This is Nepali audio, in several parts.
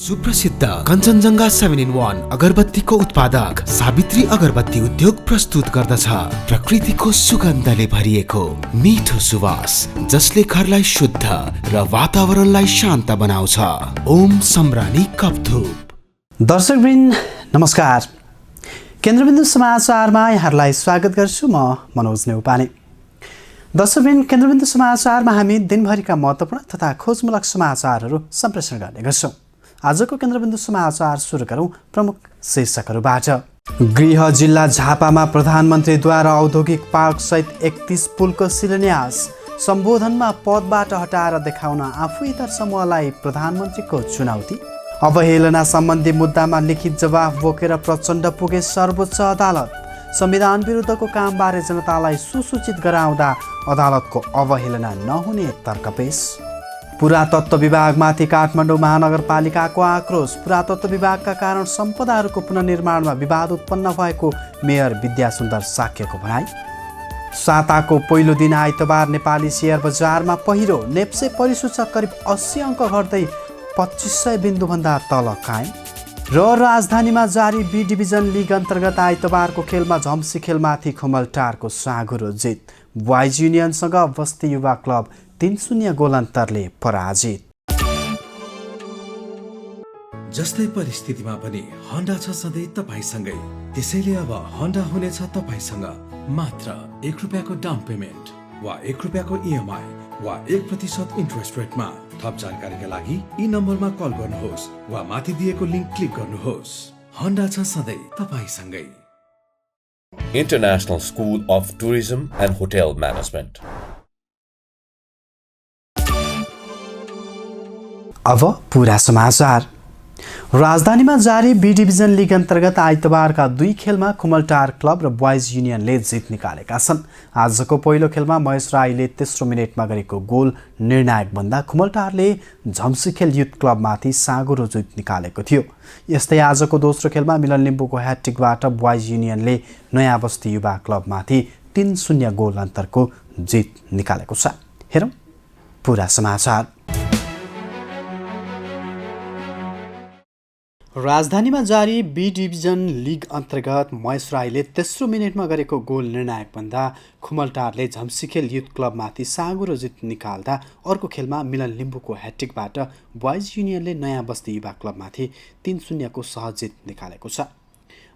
सुप्रसिद्ध कञ्चनजङ्घा 7-in-1 अगरबत्तीको उत्पादक सावित्री अगरबत्ती उद्योग प्रस्तुत गर्दछ प्रकृतिको सुगन्धले भरिएको मिठो सुवास जसले घरलाई शुद्ध र वातावरणलाई शान्त बनाउँछ। ओम सम्रानी कपधूप। दर्शकवृन्द नमस्कार, केन्द्रबिन्दु समाचारमा यहाँहरूलाई स्वागत गर्छु। म मनोज नेउपाने। दर्शकवृन्द, केन्द्रबिन्दु समाचारमा हामी दिनभरिका महत्त्वपूर्ण तथा खोजमूलक समाचारहरू सम्प्रेषण गर्ने गर्छौँ। आजको केन्द्रबिन्दु समाचार सुरु गरौँ प्रमुख शीर्षकहरूबाट। गृह जिल्ला झापामा प्रधानमन्त्रीद्वारा औद्योगिक पार्क सहित 31 पुलको शिलान्यास। सम्बोधनमा पदबाट हटाएर देखाउन आफूतर समूहलाई प्रधानमन्त्रीको चुनौती। अवहेलना सम्बन्धी मुद्दामा लिखित जवाफ बोकेर प्रचण्ड पुगे सर्वोच्च अदालत। संविधान विरुद्धको कामबारे जनतालाई सुसूचित गराउँदा अदालतको अवहेलना नहुने तर्क पेश। पुरातत्व विभागमाथि काठमाडौँ महानगरपालिकाको आक्रोश। पुरातत्व विभागका कारण सम्पदाहरूको पुनर्निर्माणमा विवाद उत्पन्न भएको मेयर विद्यासुन्दर साक्यको भनाई। साताको पहिलो दिन आइतबार नेपाली सेयर बजारमा पहिरो। नेप्से परिसूचक करिब 80 अङ्क घट्दै 2500 बिन्दुभन्दा तल कायम। र राजधानीमा जारी बी डिभिजन लिग अन्तर्गत आइतबारको खेलमा झम्सी खेलमाथि खुमलटारको साँघुरो जित। बोइज युनियनसँग बस्ती युवा क्लब 3-0 गोल अन्तरले पराजित। जस्तै परिस्थितिमा पनि होन्डा छ सधैँ तपाईसँगै। त्यसैले अब होन्डा हुनेछ तपाईसँग मात्र 1 रुपियाँको डाउन पेमेन्ट वा 1 रुपियाँको इएमआई वा 1% इन्ट्रेस्ट रेटमा। थप जानकारीका लागि यी नम्बरमा कल गर्नुहोस् वा माथि दिएको लिङ्क क्लिक गर्नुहोस्। होन्डा छ सधैँ तपाईसँगै। International School of Tourism and Hotel Management. अब पूरा समाचार। राजधानीमा जारी बी डिभिजन लिग अन्तर्गत आइतबारका 2 खेलमा खुमलटार क्लब र बोइज युनियनले जित निकालेका छन्। आजको पहिलो खेलमा महेश राईले तेस्रो मिनेटमा गरेको गोल निर्णायक बन्दा खुमलटारले झम्सीखेल युथ क्लबमाथि साँघुरो जित निकालेको थियो। यस्तै आजको दोस्रो खेलमा मिलन लिम्बूको ह्याट्रिकबाट बोइज युनियनले नयाँ बस्ती युवा क्लबमाथि 3-0 गोल अन्तरको जित निकालेको छ। हेरौँ पूरा समाचार। राजधानीमा जारी बी डिभिजन लिग अन्तर्गत महेश राईले तेस्रो मिनेटमा गरेको गोल निर्णायक बन्दा खुमलटारले झम्सीखेल युथ क्लबमाथि साँघुरो जित निकाल्दा अर्को खेलमा मिलन लिम्बूको ह्याट्रिकबाट बोइज युनियनले नयाँ बस्ती युवा क्लबमाथि 3-0 को सहज जित निकालेको छ।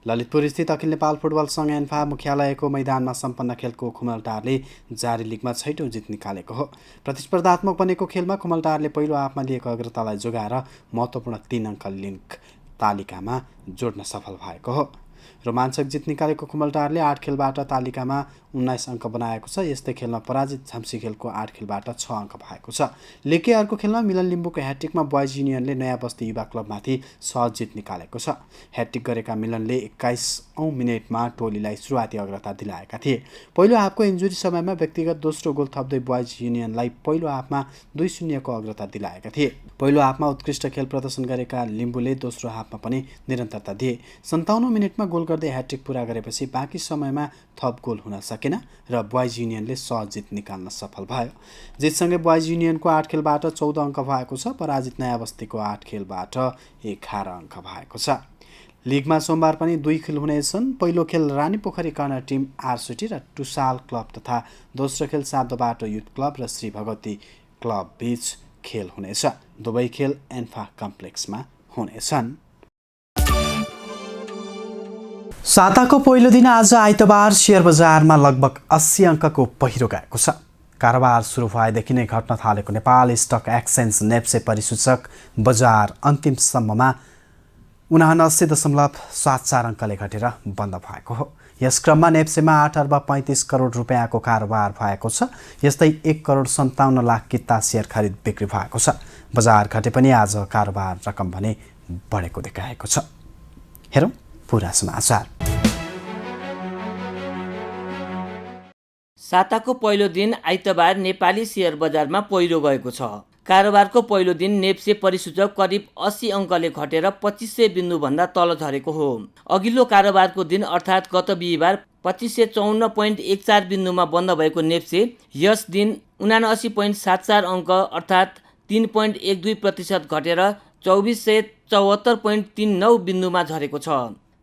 ललितपुर स्थित अखिल नेपाल फुटबल सङ्घ एन्फा मुख्यालयको मैदानमा सम्पन्न खेलको खुमलटारले जारी लिगमा 6औं जित निकालेको हो। प्रतिस्पर्धात्मक बनेको खेलमा खुमलटारले पहिलो हाफमा लिएको अग्रतालाई जोगाएर महत्त्वपूर्ण 3 अङ्क लिङ्क तालिकामा जोड्न सफल भएको हो। रोमाञ्चक जित निकालेको खुमलटारले 8 खेलबाट तालिकामा 19 अङ्क बनाएको छ। यस्तै खेलमा पराजित झम्सीखेलको 8 खेलबाट 6 अङ्क भएको छ। लेके अर्को खेलमा मिलन लिम्बूको ह्याट्रिकमा बोइज युनियनले नयाँ बस्ती युवा क्लबमाथि सहज जित निकालेको छ। ह्याट्रिक गरेका मिलनले 21औं मिनेटमा टोलीलाई सुरुवाती अग्रता दिलाएका थिए। पहिलो हाफको इन्जुरी समयमा व्यक्तिगत दोस्रो गोल थप्दै बोइज युनियनलाई पहिलो हाफमा 2-0 को अग्रता दिलाएका थिए। पहिलो हाफमा उत्कृष्ट खेल प्रदर्शन गरेका लिम्बूले दोस्रो हाफमा पनि निरन्तरता दिए। 57औं मिनेटमा गोल गर्दै ह्याट्रिक पूरा गरेपछि बाँकी समयमा थप गोल हुन सकेन र बोइज युनियनले सहज जित निकाल्न सफल भयो। जितसँगै बोइज युनियनको 8 खेलबाट 14 अङ्क भएको छ। पराजित नयाँ बस्तीको 8 खेलबाट 11 अङ्क भएको छ। लिगमा सोमबार पनि 2 खेल हुनेछन्। पहिलो खेल रानीपोखरी कर्नर टिम आरसिटी र टुसाल क्लब तथा दोस्रो खेल सातोबाटो युथ क्लब र श्री भगवती क्लब बीच खेल हुनेछ। दुवै खेल एन्फा कम्प्लेक्समा हुनेछन्। साताको पहिलो दिन आज आइतबार सेयर बजारमा लगभग 80 अङ्कको पहिरो गएको छ। कारोबार सुरु भएदेखि नै घट्न थालेको नेपाल स्टक एक्सचेन्ज नेप्से परिसूचक बजार अन्तिमसम्ममा 79.74 अङ्कले घटेर बन्द भएको हो। यस क्रममा नेप्सेमा 8 अर्ब 35 करोड रुपियाँको कारोबार भएको छ। यस्तै 1 करोड 57 लाख किता सेयर खरिद बिक्री भएको छ। बजार घटे पनि आज कारोबार रकम भने बढेको देखाएको छ। हेरौँ पूरा समाचार। साताको पहिलो दिन आइतबार नेपाली सेयर बजारमा पहिरो गएको छ। कारोबारको पहिलो दिन नेप्से परिसूचक करिब 80 अङ्कले घटेर 2500 बिन्दुभन्दा तल झरेको हो। अघिल्लो कारोबारको दिन अर्थात् गत बिहिबार 2554.14 बिन्दुमा बन्द भएको नेप्से यस दिन 79.74 अङ्क अर्थात् 3.12% घटेर 2474.39 बिन्दुमा झरेको छ।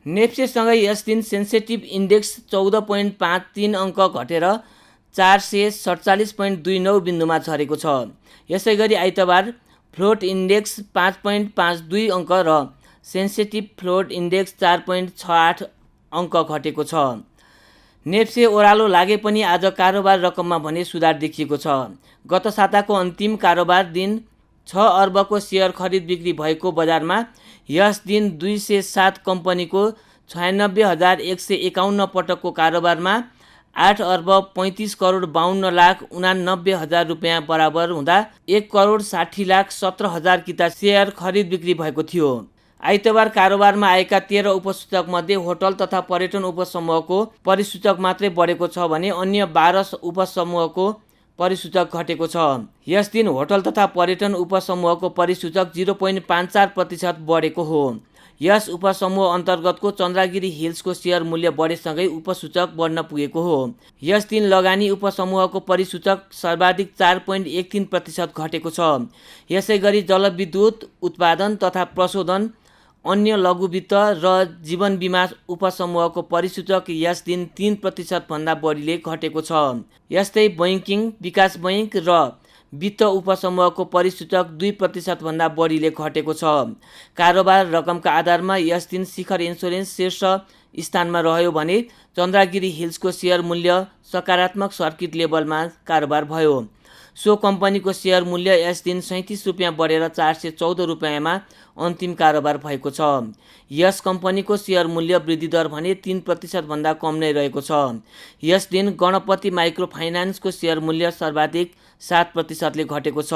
नेप्सेसँगै यस दिन सेन्सिटिभ इन्डेक्स 14.53 अङ्क घटेर 447.29 बिन्दुमा झरेको छ। यसैगरी आइतबार फ्लोट इन्डेक्स 5.52 अङ्क र सेन्सिटिभ फ्लोट इन्डेक्स 4.68 अङ्क घटेको छ। नेप्से ओह्रालो लागे पनि आज कारोबार रकममा भने सुधार देखिएको छ। गत साताको अन्तिम कारोबार दिन 6 अर्बको सेयर खरिद बिक्री भएको बजारमा यस दिन 207 कम्पनीको 96,151 पटकको कारोबारमा 8 अर्ब 35 करोड 52 लाख 89 हजार रुपियाँ बराबर हुँदा 1 करोड 60 लाख 17 हजार किता सेयर खरिद बिक्री भएको थियो। आइतबार कारोबारमा आएका 13 उपसूचक मध्ये होटल तथा पर्यटन उपसमूहको परिसूचक मात्रै बढेको छ भने अन्य 12 उपसमूहको परिसूचक घटेको छ। यस दिन होटल तथा पर्यटन उपसमूहको परिसूचक 0.54% बढेको हो। यस उपसमूह अन्तर्गतको चन्द्रगिरी हिल्सको सेयर मूल्य बढेसँगै उपसूचक बढ्न पुगेको हो। यस दिन लगानी उपसमूहको परिसूचक सर्वाधिक 4.13% घटेको छ। यसैगरी जलविद्युत उत्पादन तथा प्रशोधन, अन्य लघुवित्त र जीवन बिमा उपसमूहको परिसूचक यस दिन 3% भन्दा बढीले घटेको छ। यस्तै बैङ्किङ, विकास बैङ्क र वित्त उपसमूहको परिसूचक 2% भन्दा बढीले घटेको छ। कारोबार रकमका आधारमा यस दिन शिखर इन्स्योरेन्स शीर्ष स्थानमा रह्यो भने चन्द्रगिरी हिल्सको सेयर मूल्य सकारात्मक सर्किट लेभलमा कारोबार भयो। सो कम्पनीको सेयर मूल्य यस दिन 37 रुपियाँ बढेर 414 रुपियाँमा अन्तिम कारोबार भएको छ। यस कम्पनीको सेयर मूल्य वृद्धि दर भने 3% भन्दा कम नै रहेको छ। यस दिन गणपति माइक्रो फाइनान्सको सेयर मूल्य सर्वाधिक 7%ले घटेको छ।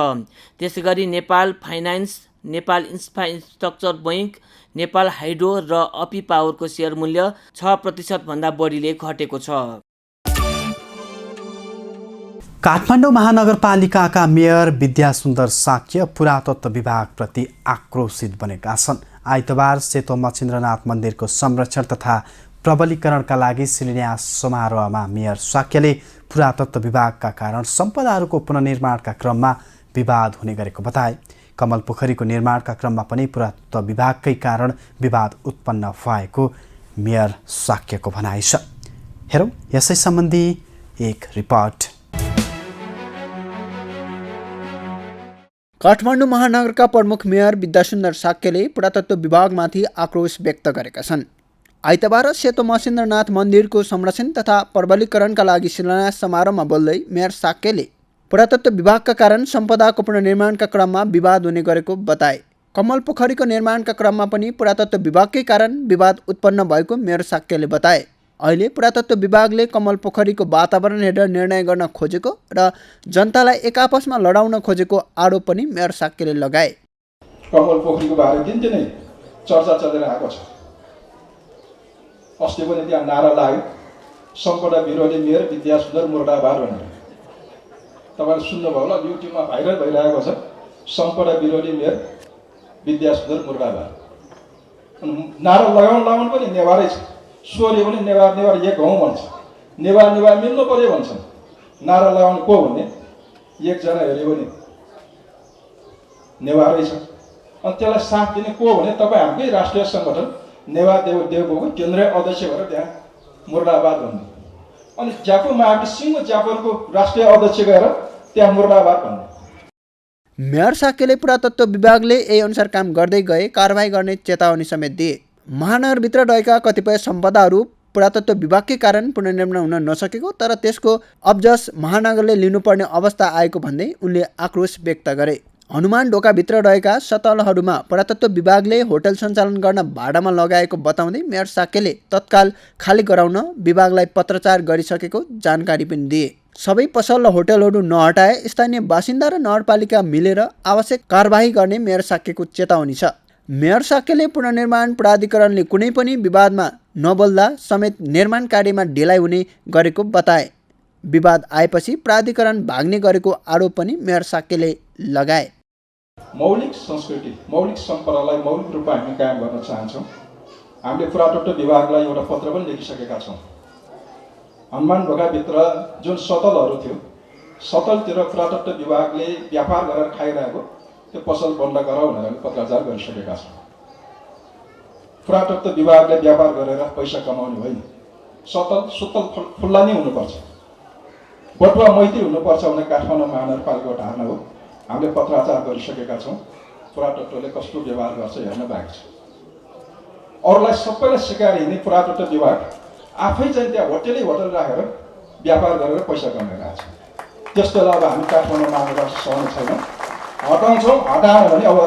त्यसैगरी Nepal finance, Nepal infrastructure bank, Nepal hydro र अपी पावरको सेयर मूल्य 6% भन्दा बढीले घटेको छ। काठमाडौँ महानगरपालिकाका मेयर विद्यासुन्दर साक्य पुरातत्व विभागप्रति आक्रोशित बनेका छन्। आइतबार सेतो मच्छिन्द्रनाथ मन्दिरको संरक्षण तथा प्रबलीकरणका लागि शिलान्यास समारोहमा मेयर साक्यले पुरातत्व विभागका कारण सम्पदाहरूको पुनर्निर्माणका क्रममा विवाद हुने गरेको बताए। कमल पोखरीको निर्माणका क्रममा पनि पुरातत्व विभागकै कारण विवाद उत्पन्न भएको मेयर साक्यको भनाइ छ। हेरौँ यसै सम्बन्धी एक रिपोर्ट। काठमाडौँ महानगरका प्रमुख मेयर विद्यासुन्दर साक्यले पुरातत्व विभागमाथि आक्रोश व्यक्त गरेका छन्। आइतबार सेतो मच्छिन्द्रनाथ मन्दिरको संरक्षण तथा प्रबलीकरणका लागि शिलान्यास समारोहमा बोल्दै मेयर साक्यले पुरातत्व विभागका कारण सम्पदाको पुनर्निर्माणका क्रममा विवाद हुने गरेको बताए। कमल पोखरीको निर्माणका क्रममा पनि पुरातत्व विभागकै कारण विवाद उत्पन्न भएको मेयर साक्यले बताए। अहिले पुरातत्व विभागले कमल पोखरीको वातावरण हेरेर निर्णय गर्न खोजेको र जनतालाई एक आपसमा लडाउन खोजेको आरोप पनि मेयर साक्यले लगाए। कमल पोखरीको बारे दिनदिनै चर्चा चलेर आएको छ। अस्ति पनि त्यहाँ नारा लाग्यो, सम्पदा विरोधी मेयर विद्यासुन्दर मुर्दाबाद भनेर। तपाईँले सुन्नुभयो होला, युट्युबमा भाइरल भइरहेको छ, सम्पदा विरोधी मेयर विद्यासुन्दर मुर्दाबाद। नारा लगाउन पनि नेवारै छ। सोरे पनि नेवार एक हौँ भन्छ, नेवार मिल्नु पर्यो भन्छन्। नारा लगाउने को भन्ने एकजना हेऱ्यो भने नेवारै छ। अनि त्यसलाई साथ दिने को भने तपाईँ हाम्रै राष्ट्रिय सङ्गठन नेवार देवको केन्द्रीय अध्यक्ष भएर त्यहाँ मुर्दाबाद भन्ने। अनि ज्यापु महाराज सिंह ज्यापुरको राष्ट्रिय अध्यक्ष गएर त्यहाँ मुर्दाबाद भन्ने। मेयर साक्यले पुरातत्व विभागले यही अनुसार काम गर्दै गए कारबाही गर्ने चेतावनी समेत दिए। महानगरभित्र रहेका कतिपय सम्पदाहरू पुरातत्व विभागकै कारण पुनर्निर्माण हुन नसकेको तर त्यसको अब्जस महानगरले लिनुपर्ने अवस्था आएको भन्दै उनले आक्रोश व्यक्त गरे। हनुमान ढोकाभित्र रहेका सतलहरूमा पुरातत्व विभागले होटल सञ्चालन गर्न भाडामा लगाएको बताउँदै मेयर साक्यले तत्काल खाली गराउन विभागलाई पत्रचार गरिसकेको जानकारी पनि दिए। सबै पसल र होटलहरू नहटाए स्थानीय बासिन्दा र नगरपालिका मिलेर आवश्यक कारबाही गर्ने मेयर साक्यको चेतावनी छ। मेयर साक्यले पुनर्निर्माण प्राधिकरणले कुनै पनि विवादमा नबोल्दा समेत निर्माण कार्यमा ढिलाइ हुने गरेको बताए। विवाद आएपछि प्राधिकरण भाग्ने गरेको आरोप पनि मेयर साक्यले लगाए। मौलिक संस्कृति, मौलिक सम्पदालाई मौलिक रूपमा हामी कायम गर्न चाहन्छौँ। हामीले पुरातत्व विभागलाई एउटा पत्र पनि लेखिसकेका छौँ। हनुमान ढोकाभित्र जुन सतलहरू थियो, सतलतिर पुरातत्व विभागले व्यापार गरेर खाइरहेको त्यो पसल बन्द गराऊ भनेर हामी पत्राचार गरिसकेका छौँ। पुरातत्व विभागले व्यापार गरेर पैसा कमाउने होइन, सुत्तल खुल्ला नै हुनुपर्छ, बटुवा मैत्री हुनुपर्छ भने काठमाडौँ महानगरपालिकाबाट हार्न हो। हामीले पत्राचार गरिसकेका छौँ। पुरातत्वले कस्तो व्यवहार गर्छ हेर्न बाँकी छ। अरूलाई सबैलाई सिकाएर हिँड्ने पुरातत्व विभाग आफै चाहिँ त्यहाँ होटल राखेर व्यापार गरेर पैसा कमाइरहेको छ। त्यस बेला अब हामी काठमाडौँ महानगरबाट सहने छैनौँ, हटाउँछौँ। हटाएन भने अब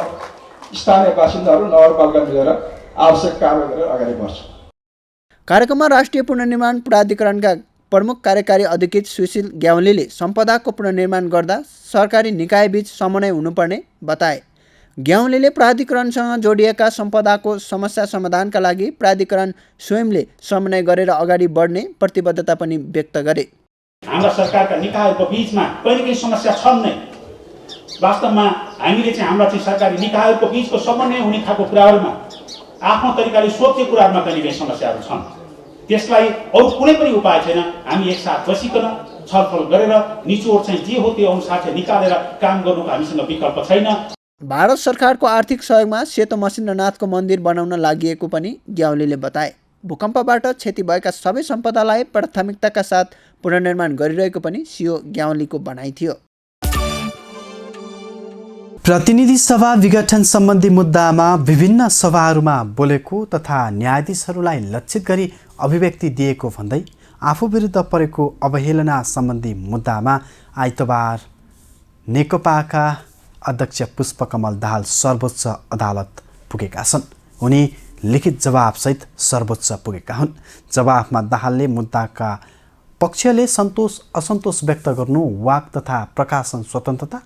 स्थानीय बासिन्दाहरू नगरपालिका मिलेर आवश्यक कार्य गरेर अगाडि बढ्छौँ। कार्यक्रममा राष्ट्रिय पुनर्निर्माण प्राधिकरणका प्रमुख कार्यकारी अधिकृत सुशील ग्यावालीले सम्पदाको पुनर्निर्माण गर्दा सरकारी निकायबीच समन्वय हुनुपर्ने बताए। ग्यावालीले प्राधिकरणसँग जोडिएका सम्पदाको समस्या समाधानका लागि प्राधिकरण स्वयंले समन्वय गरेर अगाडि बढ्ने प्रतिबद्धता पनि व्यक्त गरे। हाम्रा सरकारका निकायहरूको बिचमा कहिले कहीँ समस्या छन् नै। वास्तवमा हामीले चाहिँ हाम्रा चाहिँ सरकारी निकायहरूको बिचको समन्वय हुने खालको कुराहरूमा आफ्नो तरिकाले सोध्ने कुराहरूमा कहिले कहीँ समस्याहरू छन्। त्यसलाई अरू कुनै पनि उपाय छैन, हामी एकसाथ बसिकन छलफल गरेर निचोड चाहिँ जे हो त्यो अनुसार चाहिँ निकालेर काम गर्नुको हामीसँग विकल्प छैन। भारत सरकारको आर्थिक सहयोगमा सेतो मसिन्द्रनाथको मन्दिर बनाउन लागि पनि ग्यावालीले बताए। भूकम्पबाट क्षति भएका सबै सम्पदालाई प्राथमिकताका साथ पुनर्निर्माण गरिरहेको पनि सिओ ग्यावालीको भनाइ थियो। प्रतिनिधि सभा विघटन सम्बन्धी मुद्दामा विभिन्न सभाहरूमा बोलेको तथा न्यायाधीशहरूलाई लक्षित गरी अभिव्यक्ति दिएको भन्दै आफू विरुद्ध परेको अवहेलना सम्बन्धी मुद्दामा आइतबार नेकपाका अध्यक्ष पुष्पकमल दाहाल सर्वोच्च अदालत पुगेका छन्। उनी लिखित जवाबसहित सर्वोच्च पुगेका हुन्। जवाफमा दाहालले मुद्दाका पक्षले सन्तोष असन्तोष व्यक्त गर्नु, वाक तथा प्रकाशन स्वतन्त्रता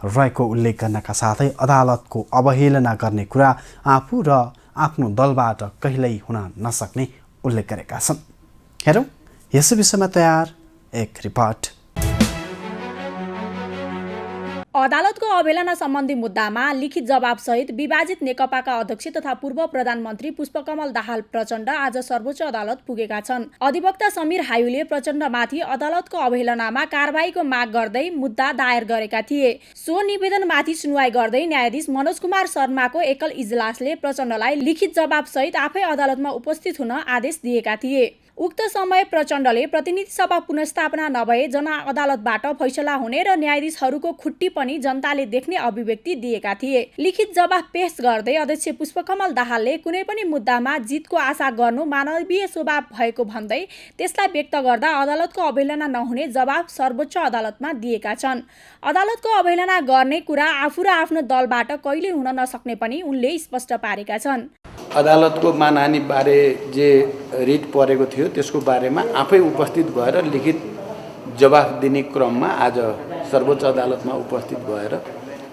रहेको उल्लेख गर्नका साथै अदालतको अवहेलना गर्ने कुरा आफू र आफ्नो दलबाट कहिल्यै हुन नसक्ने उल्लेख गरेका छन्। हेरौँ यस विषयमा तयार एक रिपोर्ट। अदालतको अवहेलना सम्बन्धी मुद्दामा लिखित जवाबसहित विभाजित नेकपाका अध्यक्ष तथा पूर्व प्रधानमन्त्री पुष्पकमल दाहाल प्रचण्ड आज सर्वोच्च अदालत पुगेका छन्। अधिवक्ता समीर हायुले प्रचण्डमाथि अदालतको अवहेलनामा कारबाहीको माग गर्दै मुद्दा दायर गरेका थिए। सो निवेदनमाथि सुनवाई गर्दै न्यायाधीश मनोज कुमार शर्माको एकल इजलासले प्रचण्डलाई लिखित जवाबसहित आफै अदालतमा उपस्थित हुन आदेश दिएका थिए। उक्त समय प्रचण्डले प्रतिनिधि सभा पुनर्स्थापना नभए जनअदालतबाट फैसला हुने र न्यायाधीशहरूको खुट्टी पनि जनताले देख्ने अभिव्यक्ति दिएका थिए। लिखित जवाफ पेश गर्दै अध्यक्ष पुष्पकमल दाहालले कुनै पनि मुद्दामा जितको आशा गर्नु मानवीय स्वभाव भएको भन्दै त्यसलाई व्यक्त गर्दा अदालतको अवहेलना नहुने जवाफ सर्वोच्च अदालतमा दिएका छन्। अदालतको अवहेलना गर्ने कुरा आफू र आफ्नो दलबाट कहिले हुन नसक्ने पनि उनले स्पष्ट पारेका छन्। अदालतको मानहानि बारे जे रिट परेको थियो त्यसको बारेमा आफै उपस्थित भएर लिखित जवाफ दिने क्रममा आज सर्वोच्च अदालतमा उपस्थित भएर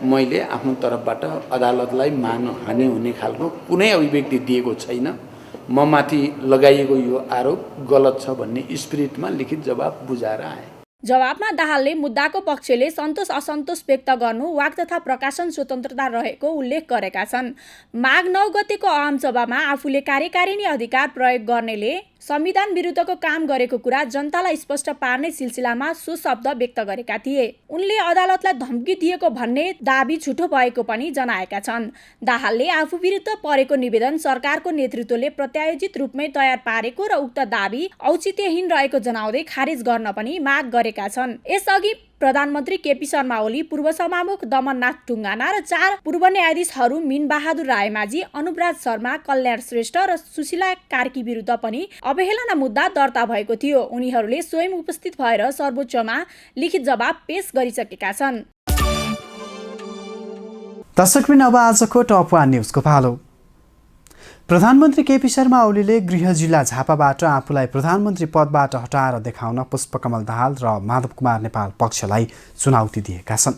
मैले आफ्नो तर्फबाट अदालतलाई मानहानि हुने खालको कुनै अभिव्यक्ति दिएको छैन। म माथि लगाइएको यो आरोप गलत छ भन्ने स्पिरिटमा लिखित जवाफ बुझाएर आएँ। जवाबमा दाहालले मुद्दाको पक्षले सन्तोष असन्तोष व्यक्त गर्नु, वाक तथा प्रकाशन स्वतन्त्रता रहेको उल्लेख गरेका छन्। माघ 9 गतेको आमसभामा आफूले कार्यकारिणी अधिकार प्रयोग गर्नेले संविधान विरुद्धको काम गरेको कुरा जनतालाई स्पष्ट पार्ने सिलसिलामा सो शब्द व्यक्त गरेका थिए। उनले अदालतलाई धम्की दिएको भन्ने दाबी झुटो भएको पनि जनाएका छन्। दाहालले आफू विरुद्ध परेको निवेदन सरकारको नेतृत्वले प्रत्यायोजित रूपमै तयार पारेको र उक्त दाबी औचित्यहीन रहेको जनाउँदै खारेज गर्न पनि माग गरेका छन्। यसअघि प्रधानमन्त्री केपी शर्मा ओली, पूर्व सभामुख दमननाथ टुङ्गाना र 4 पूर्व न्यायाधीशहरू मीनबहादुर रायमाझी, अनुपराज शर्मा, कल्याण श्रेष्ठ र सुशीला कार्की विरुद्ध पनि अवहेलना मुद्दा दर्ता भएको थियो। उनीहरूले स्वयं उपस्थित भएर सर्वोच्चमा लिखित जवाब पेश गरिसकेका छन्। दर्शकवृन्द, अब आजको टप 1 न्युजको पालो। प्रधानमन्त्री केपी शर्मा ओलीले गृह जिल्ला झापाबाट आफूलाई प्रधानमन्त्री पदबाट हटाएर देखाउन पुष्पकमल दाहाल र माधव कुमार नेपाल पक्षलाई चुनौती दिएका छन्।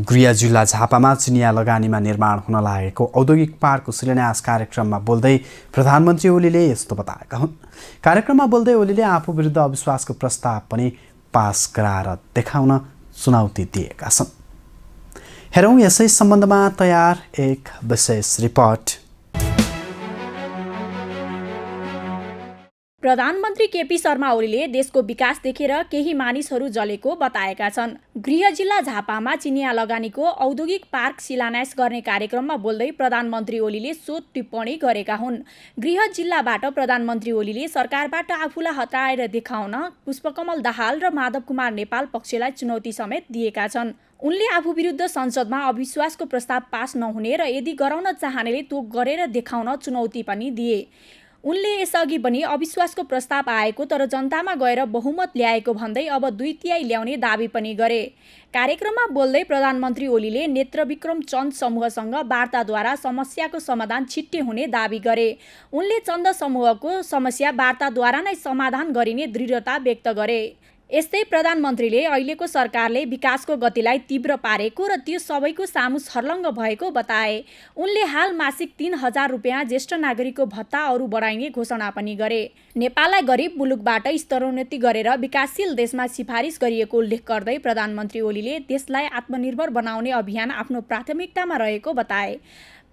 गृह जिल्ला झापामा चिनिया लगानीमा निर्माण हुन लागेको औद्योगिक पार्कको शिलान्यास कार्यक्रममा बोल्दै प्रधानमन्त्री ओलीले यस्तो बताएका हुन्। कार्यक्रममा बोल्दै ओलीले आफू विरुद्ध अविश्वासको प्रस्ताव पनि पास गराएर देखाउन चुनौती दिएका छन्। हेरौँ यसै सम्बन्धमा तयार एक विशेष रिपोर्ट। प्रधानमन्त्री केपी शर्मा ओलीले देशको विकास देखेर केही मानिसहरू जलेको बताएका छन्। गृह जिल्ला झापामा चिनिया लगानीको औद्योगिक पार्क शिलान्यास गर्ने कार्यक्रममा बोल्दै प्रधानमन्त्री ओलीले सोध टिप्पणी गरेका हुन्। गृह जिल्लाबाट प्रधानमन्त्री ओलीले सरकारबाट आफूलाई हटाएर देखाउन पुष्पकमल दाहाल र माधव कुमार नेपाल पक्षलाई चुनौती समेत दिएका छन्। उनले आफू विरुद्ध संसदमा अविश्वासको प्रस्ताव पास नहुने र यदि गराउन चाहनेले त्यो गरेर देखाउन चुनौती पनि दिए। उनले यसअघि पनि अविश्वासको प्रस्ताव आएको तर जनतामा गएर बहुमत ल्याएको भन्दै अब 2/3 ल्याउने दाबी पनि गरे। कार्यक्रममा बोल्दै प्रधानमन्त्री ओलीले नेत्रविक्रम चन्द समूहसँग वार्ताद्वारा समस्याको समाधान छिट्टै हुने दाबी गरे। उनले चन्द समूहको समस्या वार्ताद्वारा नै समाधान गरिने दृढता व्यक्त गरे। यस्तै प्रधानमन्त्रीले अहिलेको सरकारले विकासको गतिलाई तीव्र पारेको र त्यो सबैको सामु छर्लङ्ग भएको बताए। उनले हाल मासिक 3000 रुपियाँ ज्येष्ठ नागरिकको भत्ता अरू बढाइने घोषणा पनि गरे। नेपाललाई गरिब मुलुकबाट स्तरोन्नति गरेर विकासशील देशमा सिफारिस गरिएको उल्लेख गर्दै प्रधानमन्त्री ओलीले देशलाई आत्मनिर्भर बनाउने अभियान आफ्नो प्राथमिकतामा रहेको बताए।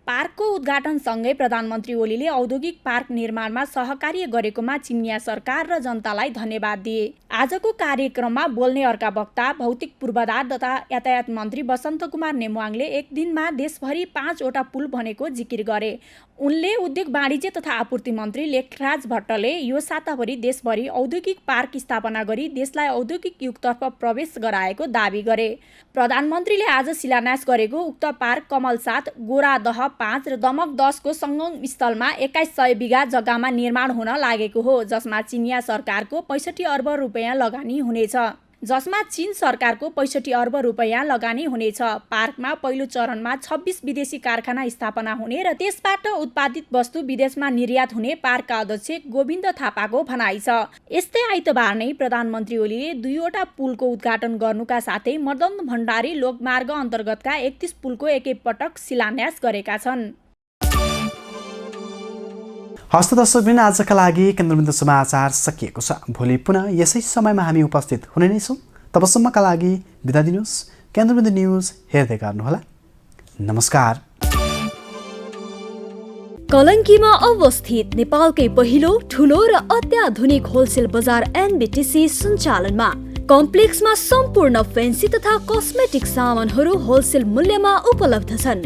पार्कको उद्घाटनसँगै प्रधानमन्त्री ओलीले औद्योगिक पार्क निर्माणमा सहकार्य गरेकोमा चिनिया सरकार र जनतालाई धन्यवाद दिए। आजको कार्यक्रममा बोल्ने अर्का वक्ता भौतिक पूर्वाधार तथा यातायात मन्त्री वसन्त कुमार नेमुवाङले एक दिनमा देशभरि 5 वटा पुल बनेको जिकिर गरे। उनले उद्योग वाणिज्य तथा आपूर्ति मन्त्री लेखराज भट्टले यो साताभरि देशभरि औद्योगिक पार्क स्थापना गरी देशलाई औद्योगिक युगतर्फ प्रवेश गराएको दावी गरे। प्रधानमन्त्रीले आज शिलान्यास गरेको उक्त पार्क कमल 7, गोरादह 5 र दमक 10 को सङ्गम स्थलमा 2100 बिघा जग्गामा निर्माण हुन लागेको हो, जसमा चिनिया सरकारको 65 अर्ब रुपियाँ लगानी हुनेछ। चीन सरकारको 65 अर्ब रुपियाँ लगानी हुनेछ। पार्कमा पहिलो चरणमा 26 विदेशी कारखाना स्थापना हुने र त्यसबाट उत्पादित वस्तु विदेशमा निर्यात हुने पार्कका अध्यक्ष गोविन्द थापाको भनाइ छ। यस्तै आइतबार नै प्रधानमन्त्री ओलीले 2 वटा पुलको उद्घाटन गर्नुका साथै मदन भण्डारी लोकमार्ग अन्तर्गतका 31 पुलको एकैपटक शिलान्यास गरेका छन्। हस्त दर्शकबिन आजका लागि केन्द्रबिन्दु समाचार सकिएको छ। भोलि पुनः यसै समयमा हामी उपस्थित हुने नै छौँ। तबसम्मका लागि बिदा दिनुहोस्। केन्द्रबिन्दु न्युज हेर्दै गर्नुहोला। नमस्कार। कलङ्कीमा अवस्थित नेपालकै पहिलो ठुलो र अत्याधुनिक होलसेल बजार एनबिटिसी सञ्चालनमा कम्प्लेक्समा सम्पूर्ण फेन्सी तथा कस्मेटिक सामानहरू होलसेल मूल्यमा उपलब्ध छन्।